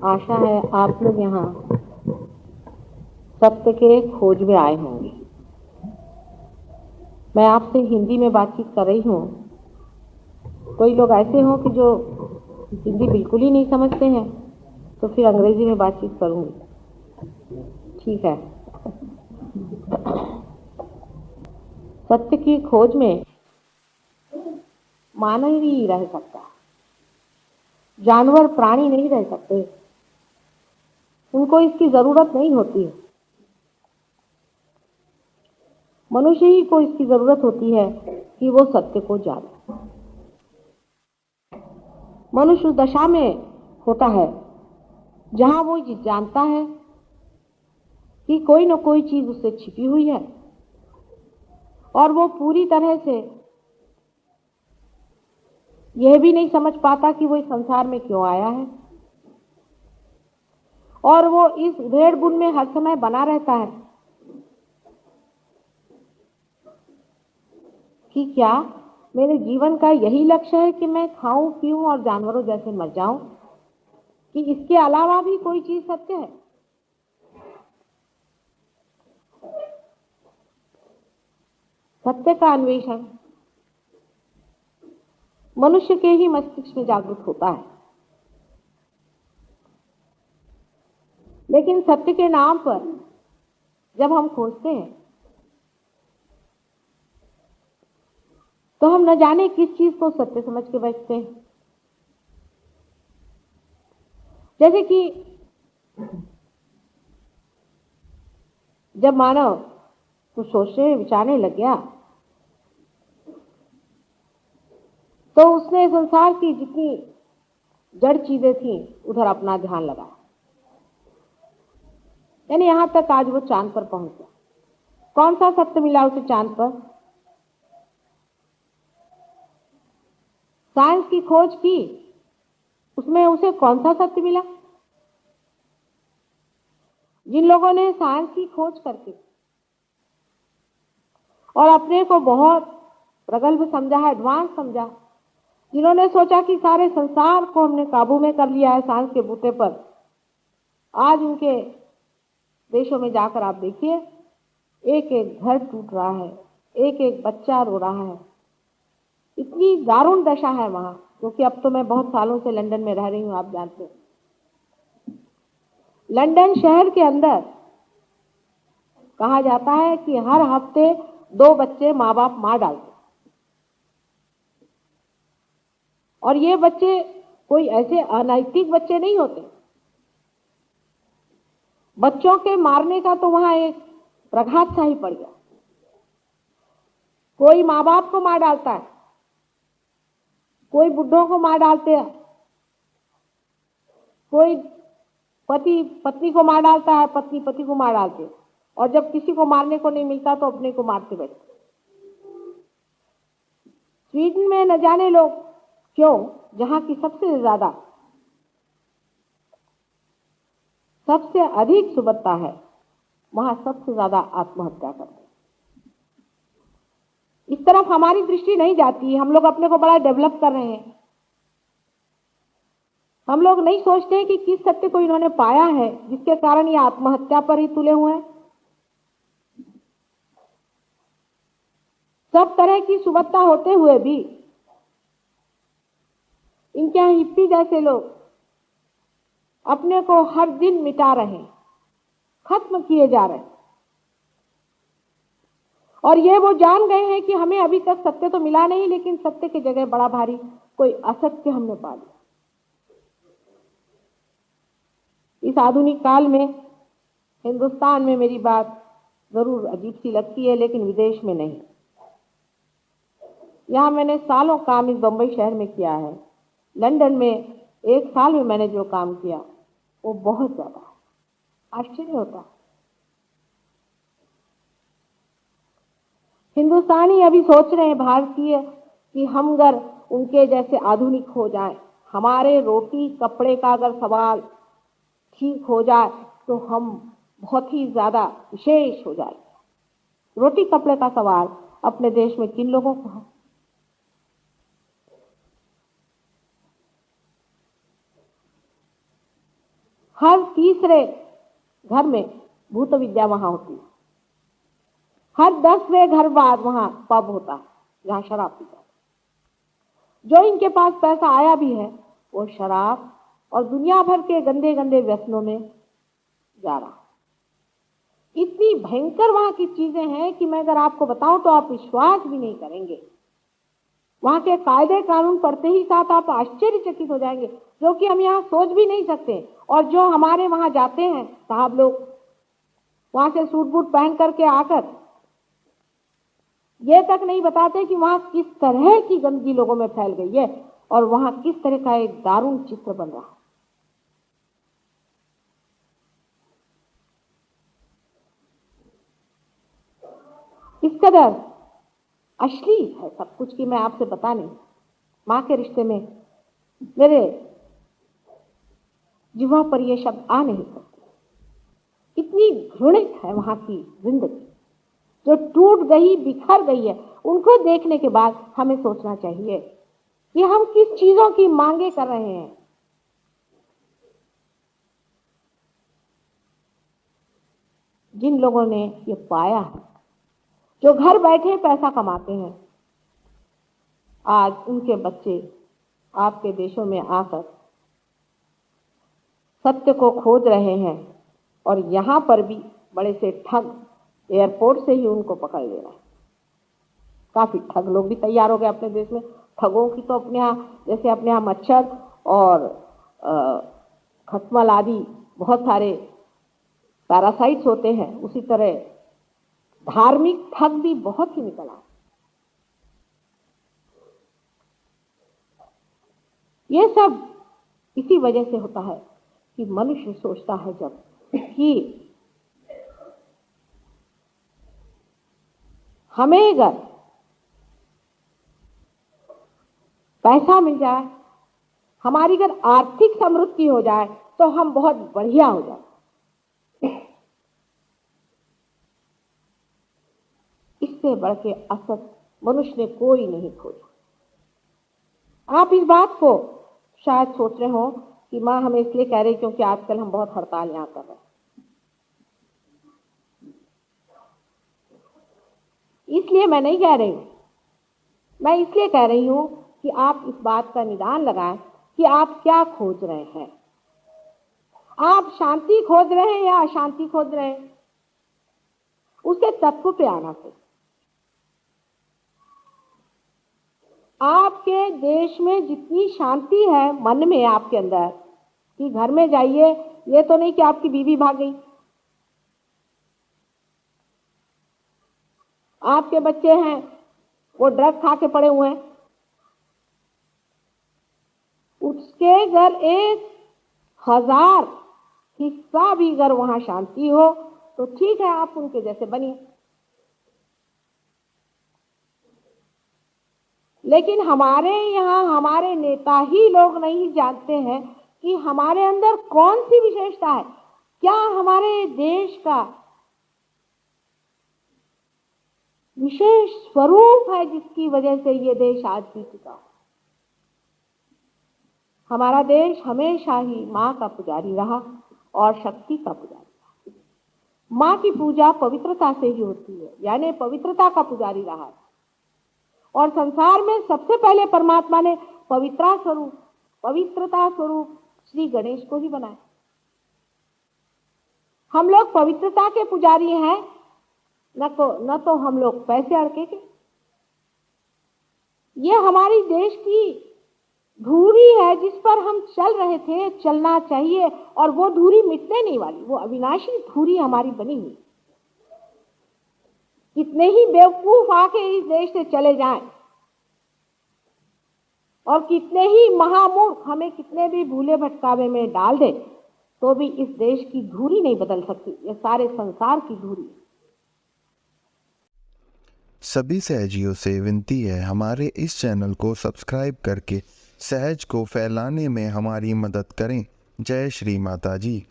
आशा है आप लोग यहाँ सत्य के खोज में आए होंगे। मैं आपसे हिंदी में बातचीत कर रही हूँ। कोई लोग ऐसे हों कि जो हिंदी बिल्कुल ही नहीं समझते हैं, तो फिर अंग्रेजी में बातचीत करूँगी। ठीक है। सत्य की खोज में मानव ही रह सकता है, जानवर प्राणी नहीं रह सकते। उनको इसकी जरूरत नहीं होती है। मनुष्य ही को इसकी जरूरत होती है कि वो सत्य को जाने। मनुष्य उस दशा में होता है जहां वो जानता है कि कोई न कोई चीज उससे छिपी हुई है और वो पूरी तरह से यह भी नहीं समझ पाता कि वो इस संसार में क्यों आया है, और वो इस उधेड़ बुन में हर समय बना रहता है कि क्या मेरे जीवन का यही लक्ष्य है कि मैं खाऊं पीऊं और जानवरों जैसे मर जाऊं, कि इसके अलावा भी कोई चीज सत्य है। सत्य का अन्वेषण मनुष्य के ही मस्तिष्क में जागृत होता है, लेकिन सत्य के नाम पर जब हम खोजते हैं तो हम न जाने किस चीज को सत्य समझ के बैठते हैं। जैसे कि जब मानव कुछ सोचने विचारने लग गया तो उसने संसार की जितनी जड़ चीजें थी उधर अपना ध्यान लगाया। यानी यहां तक आज वो चांद पर पहुंच गया। कौन सा सत्य मिला उसे चांद पर? साइंस की खोज की, उसमें उसे कौन सा सत्य मिला? जिन लोगों ने साइंस की खोज करके और अपने को बहुत प्रगल्भ समझा है, एडवांस समझा, जिन्होंने सोचा कि सारे संसार को हमने काबू में कर लिया है साइंस के बूते पर, आज उनके देशों में जाकर आप देखिए, एक एक घर टूट रहा है, एक एक बच्चा रो रहा है। इतनी दारुण दशा है वहां, क्योंकि अब तो मैं बहुत सालों से लंदन में रह रही हूं। आप जानते हैं लंदन शहर के अंदर कहा जाता है कि हर हफ्ते 2 बच्चे माँ बाप मार डालते, और ये बच्चे कोई ऐसे अनैतिक बच्चे नहीं होते। बच्चों के मारने का तो वहां एक प्रघात सा ही पड़ गया। कोई माँ बाप को मार डालता है, कोई बुढ़ों को मार डालते हैं, कोई पति पत्नी को मार डालता है, पत्नी पति को मार डालते, और जब किसी को मारने को नहीं मिलता तो अपने को मारते बैठते। स्वीडन में न जाने लोग क्यों, जहां की सबसे अधिक सुबत्ता है, वहां सबसे ज्यादा आत्महत्या करते। इस तरफ हमारी दृष्टि नहीं जाती। हम लोग अपने को बड़ा डेवलप कर रहे हैं। हम लोग नहीं सोचते हैं कि किस सत्य को इन्होंने पाया है जिसके कारण ये आत्महत्या पर ही तुले हुए हैं। सब तरह की सुबत्ता होते हुए भी इनके यहां हिप्पी जैसे लोग अपने को हर दिन मिटा रहे हैं, खत्म किए जा रहे हैं, और ये वो जान गए हैं कि हमें अभी तक सत्य तो मिला नहीं, लेकिन सत्य की जगह बड़ा भारी कोई असत्य हमने पा लिया। इस आधुनिक काल में हिंदुस्तान में मेरी बात जरूर अजीब सी लगती है, लेकिन विदेश में नहीं। यहां मैंने सालों काम इस बंबई शहर में किया है। लंदन में 1 साल में मैंने जो काम किया वो बहुत ज्यादा आश्चर्य होता है। हिंदुस्तानी अभी सोच रहे हैं भारतीय कि हम अगर उनके जैसे आधुनिक हो जाएं, हमारे रोटी कपड़े का अगर सवाल ठीक हो जाए तो हम बहुत ही ज्यादा विशेष हो जाए। रोटी कपड़े का सवाल अपने देश में किन लोगों को है? हर तीसरे घर में भूत विद्या वहां होती है, हर 10वें घर बाद वहां पब होता है जहां शराब पीता है। जो इनके पास पैसा आया भी है वो शराब और दुनिया भर के गंदे गंदे व्यसनों में जा रहा। इतनी भयंकर वहां की चीजें हैं कि मैं अगर आपको बताऊं तो आप विश्वास भी नहीं करेंगे। वहां के कायदे कानून पढ़ते ही साथ आप आश्चर्यचकित हो जाएंगे, जो कि हम यहाँ सोच भी नहीं सकते। और जो हमारे वहां जाते हैं साहब लोग, वहां से सूट बूट पहन करके आकर ये तक नहीं बताते कि वहां किस तरह की गंदगी लोगों में फैल गई है और वहां किस तरह का एक दारुण चित्र बन रहा है। इस कदर अश्लील है सब कुछ कि मैं आपसे बता नहीं। मां के रिश्ते में मेरे जिह्वा पर ये शब्द आ नहीं सकते। इतनी घृणित है वहां की जिंदगी जो टूट गई, बिखर गई है। उनको देखने के बाद हमें सोचना चाहिए कि हम किस चीजों की मांगे कर रहे हैं। जिन लोगों ने ये पाया है, जो घर बैठे पैसा कमाते हैं, आज उनके बच्चे आपके देशों में आकर सत्य को खोज रहे हैं और यहां पर भी बड़े से ठग एयरपोर्ट से ही उनको पकड़ ले रहे हैं। काफी ठग लोग भी तैयार हो गए अपने देश में। ठगों की तो अपने यहाँ, जैसे अपने यहाँ मच्छर और खटमल आदि बहुत सारे पैरासाइट्स होते हैं, उसी तरह धार्मिक ठग भी बहुत ही निकला। ये सब इसी वजह से होता है कि मनुष्य सोचता है जब कि हमें अगर पैसा मिल जाए, हमारी अगर आर्थिक समृद्धि हो जाए तो हम बहुत बढ़िया हो जाए। इससे बढ़ के असत मनुष्य ने कोई नहीं खोजा। आप इस बात को शायद सोच रहे हो कि मां हमें इसलिए कह रही क्योंकि आजकल हम बहुत हड़ताल यहां कर रहे हैं। इसलिए मैं नहीं कह रही हूं, मैं इसलिए कह रही हूं कि आप इस बात का निदान लगाएं कि आप क्या खोज रहे हैं। आप शांति खोज रहे हैं या अशांति खोज रहे हैं, उसके तत्व पे आना चाहिए। आपके देश में जितनी शांति है मन में आपके अंदर, कि घर में जाइए, ये तो नहीं कि आपकी बीवी भाग गई, आपके बच्चे हैं वो ड्रग खा के पड़े हुए हैं, उसके अगर 1000 हिस्सा भी अगर वहां शांति हो तो ठीक है, आप उनके जैसे बनिए। लेकिन हमारे यहाँ हमारे नेता ही लोग नहीं जानते हैं कि हमारे अंदर कौन सी विशेषता है, क्या हमारे देश का विशेष स्वरूप है जिसकी वजह से ये देश आज भी टिका। हमारा देश हमेशा ही मां का पुजारी रहा और शक्ति का पुजारी रहा। मां की पूजा पवित्रता से ही होती है, यानी पवित्रता का पुजारी रहा है। और संसार में सबसे पहले परमात्मा ने पवित्रता स्वरूप श्री गणेश को ही बनाया। हम लोग पवित्रता के पुजारी हैं, न तो हम लोग पैसे अड़के के। ये हमारी देश की धुरी है जिस पर हम चल रहे थे, चलना चाहिए, और वो धुरी मिटने नहीं वाली, वो अविनाशी धुरी हमारी बनी हुई। कितने ही बेवकूफ आके इस देश से चले जाएं और कितने ही महामूर्ख हमें कितने भी भूले भटकावे में डाल दे, तो भी इस देश की धुरी नहीं बदल सकती। ये सारे संसार की धुरी। सभी सहजियों से विनती है, हमारे इस चैनल को सब्सक्राइब करके सहज को फैलाने में हमारी मदद करें। जय श्री माता जी।